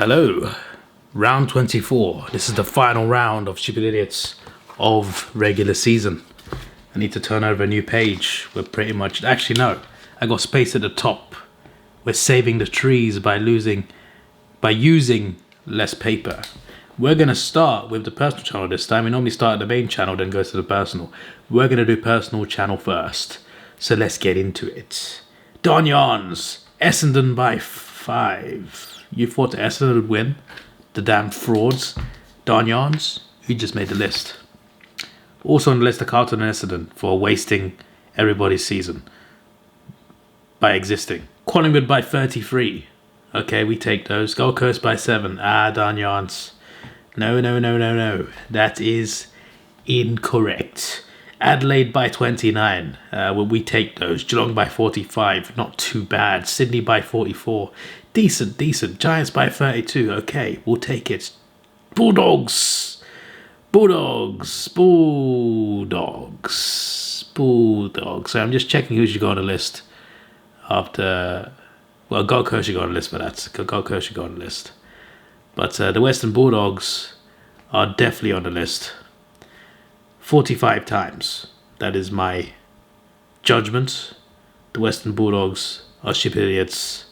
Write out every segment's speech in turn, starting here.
Hello, round 24. This is the final round of Stupid Idiots of regular season. I need to turn over a new page. We're pretty much, actually no, I got space at the top. We're saving the trees by using less paper. We're gonna start with the personal channel this time. We normally start at the main channel, then go to the personal. We're gonna do personal channel first. So let's get into it. Donyons, Essendon by 5. You thought Acer would win? The damn frauds. Donyons, who just made the list. Also on the list, the Carlton and Essendon for wasting everybody's season by existing. Collingwood by 33. Okay, we take those. Gold Coast by 7. Donyons. No. That is incorrect. Adelaide by 29. We take those. Geelong by 45. Not too bad. Sydney by 44. Decent. Giants by 32. Okay, we'll take it. Bulldogs. So I'm just checking who should go on the list after. Well, Gold Coast should go on the list for that. Gold Coast should go on the list. But the Western Bulldogs are definitely on the list. 45 times. That is my judgment. The Western Bulldogs are stupid idiots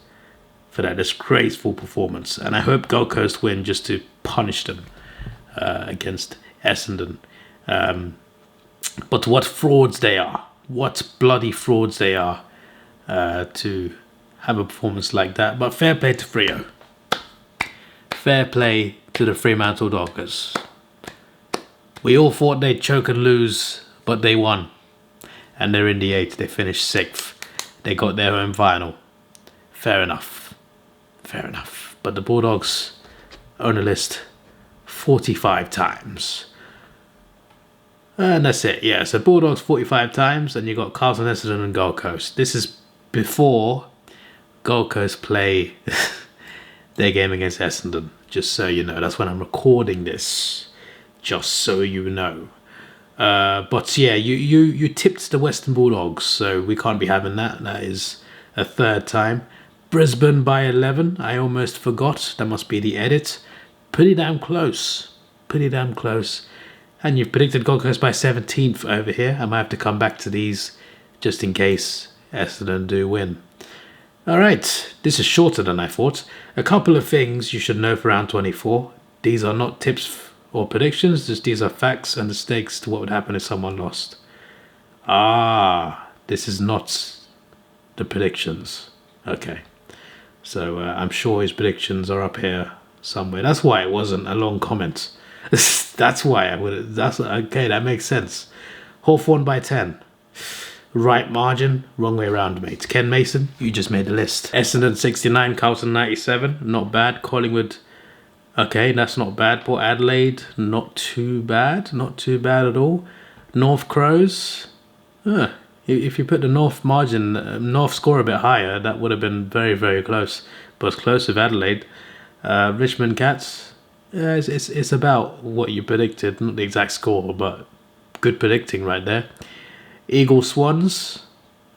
for that disgraceful performance. And I hope Gold Coast win just to punish them against Essendon. But what frauds they are. What bloody frauds they are to have a performance like that. But fair play to Freo. Fair play to the Fremantle Dockers. We all thought they'd choke and lose, but they won. And they're in the 8. They finished 6th. They got their home final. Fair enough. But the Bulldogs are on the list 45 times. And that's it. Yeah, so Bulldogs 45 times, and you got Carlton, Essendon and Gold Coast. This is before Gold Coast play their game against Essendon. Just so you know. That's when I'm recording this. Just so you know. But yeah, you tipped the Western Bulldogs, so we can't be having that. That is a third time. Brisbane by 11. I almost forgot. That must be the edit. Pretty damn close. And you've predicted Gold Coast by 17th over here. I might have to come back to these just in case Essendon do win. Alright, this is shorter than I thought. A couple of things you should know for round 24. These are not tips or predictions, just these are facts and the stakes to what would happen if someone lost. This is not the predictions. Okay. So I'm sure his predictions are up here somewhere. That's why it wasn't a long comment. That's why I would. That's okay. That makes sense. Hawthorn by 10. Right margin, wrong way around, mate. Ken Mason, you just made the list. Essendon 69, Carlton 97. Not bad. Collingwood. Okay, that's not bad. Port Adelaide, not too bad at all. North Crows, if you put the North margin, North score a bit higher, that would have been very, very close. But it's close with Adelaide. Richmond Cats, it's about what you predicted, not the exact score, but good predicting right there. Eagle Swans,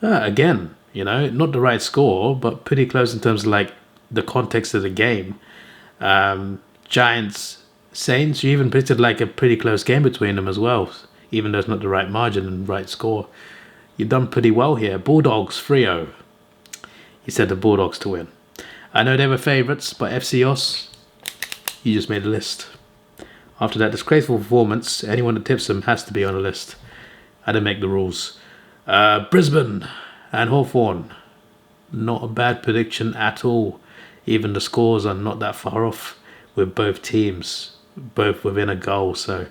again, not the right score, but pretty close in terms of like the context of the game. Giants, Saints, you even predicted like a pretty close game between them as well, even though it's not the right margin and right score. You've done pretty well here. Bulldogs, Freo. You said the Bulldogs to win. I know they were favourites, but FCOS, you just made a list. After that disgraceful performance, anyone that tips them has to be on the list. I didn't make the rules. Brisbane and Hawthorn. Not a bad prediction at all. Even the scores are not that far off with both teams, both within a goal, so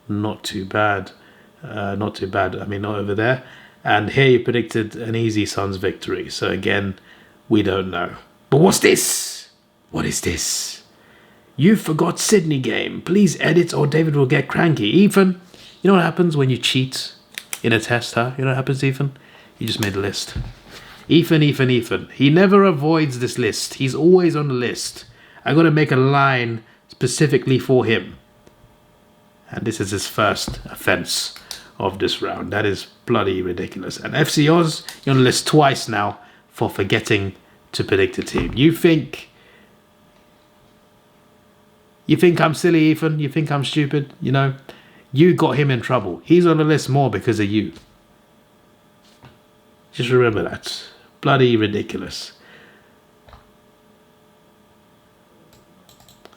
not too bad. I mean, not over there. And here you predicted an easy Suns victory. So again, we don't know. But what's this? What is this? You forgot Sydney game. Please edit or David will get cranky. Ethan, you know what happens when you cheat in a test, huh? You know what happens, Ethan? You just made a list. Ethan. He never avoids this list. He's always on the list. I got to make a line specifically for him. And this is his first offence of this round. That is bloody ridiculous. And FC Oz, you're on the list twice now for forgetting to predict a team. You think You think I'm silly, Ethan? You think I'm stupid? You know, you got him in trouble. He's on the list more because of you. Just remember that. Bloody ridiculous.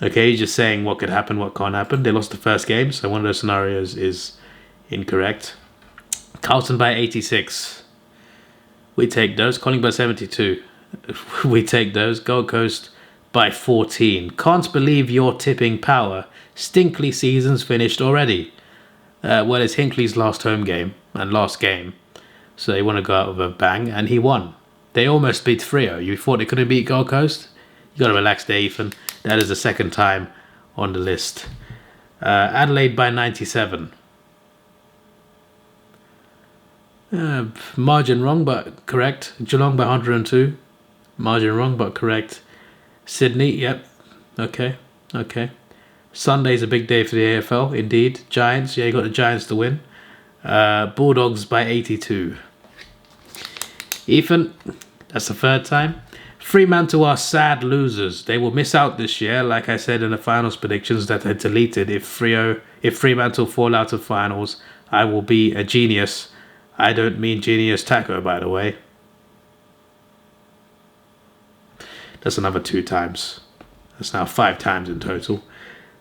Okay, just saying what could happen, what can't happen. They lost the first game, so one of those scenarios is incorrect. Carlton by 86. We take those. Calling by 72. We take those. Gold Coast by 14. Can't believe your tipping power. Stinkley season's finished already. Well, it's Hinckley's last home game and last game. So they want to go out with a bang, and he won. They almost beat Freo. You thought they couldn't beat Gold Coast? You got to relax there, Ethan. That is the second time on the list. Adelaide by 97. Margin wrong, but correct. Geelong by 102. Margin wrong, but correct. Sydney, yep. Okay. Sunday's a big day for the AFL, indeed. Giants, yeah, you got the Giants to win. Bulldogs by 82. Ethan, that's the third time. Fremantle are sad losers. They will miss out this year, like I said in the finals predictions that I deleted. If Fremantle fall out of finals, I will be a genius. I don't mean genius taco, by the way. That's another 2 times. That's now 5 times in total.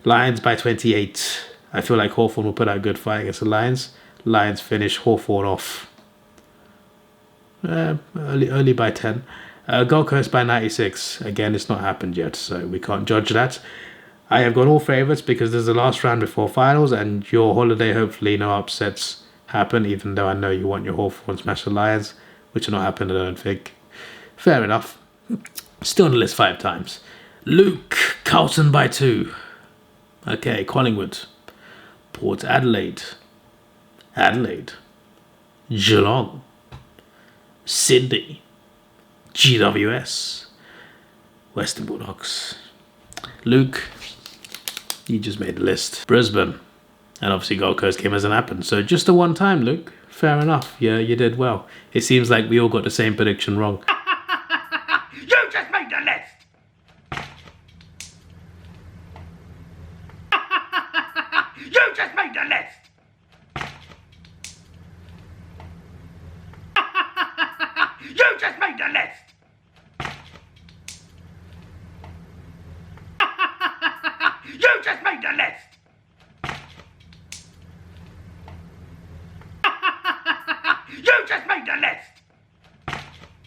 Lions by 28. I feel like Hawthorn will put out a good fight against the Lions. Lions finish Hawthorn off. Early by 10. Gold Coast by 96. Again, it's not happened yet, so we can't judge that. I have got all favourites because there's the last round before finals, and your holiday, hopefully no upsets happen, even though I know you want your Hawthorn smash the Lions, which will not happen, I don't think. Fair enough. Still on the list 5 times. Luke, Carlton by 2. Okay, Collingwood. Port Adelaide. Geelong. Sydney. GWS. Western Bulldogs. Luke, you just made the list. Brisbane. And obviously Gold Coast game hasn't happened. So just the one time, Luke. Fair enough. Yeah, you did well. It seems like we all got the same prediction wrong. You just made the list! You just made the list! You just made the list! You just made the list! You just made the list!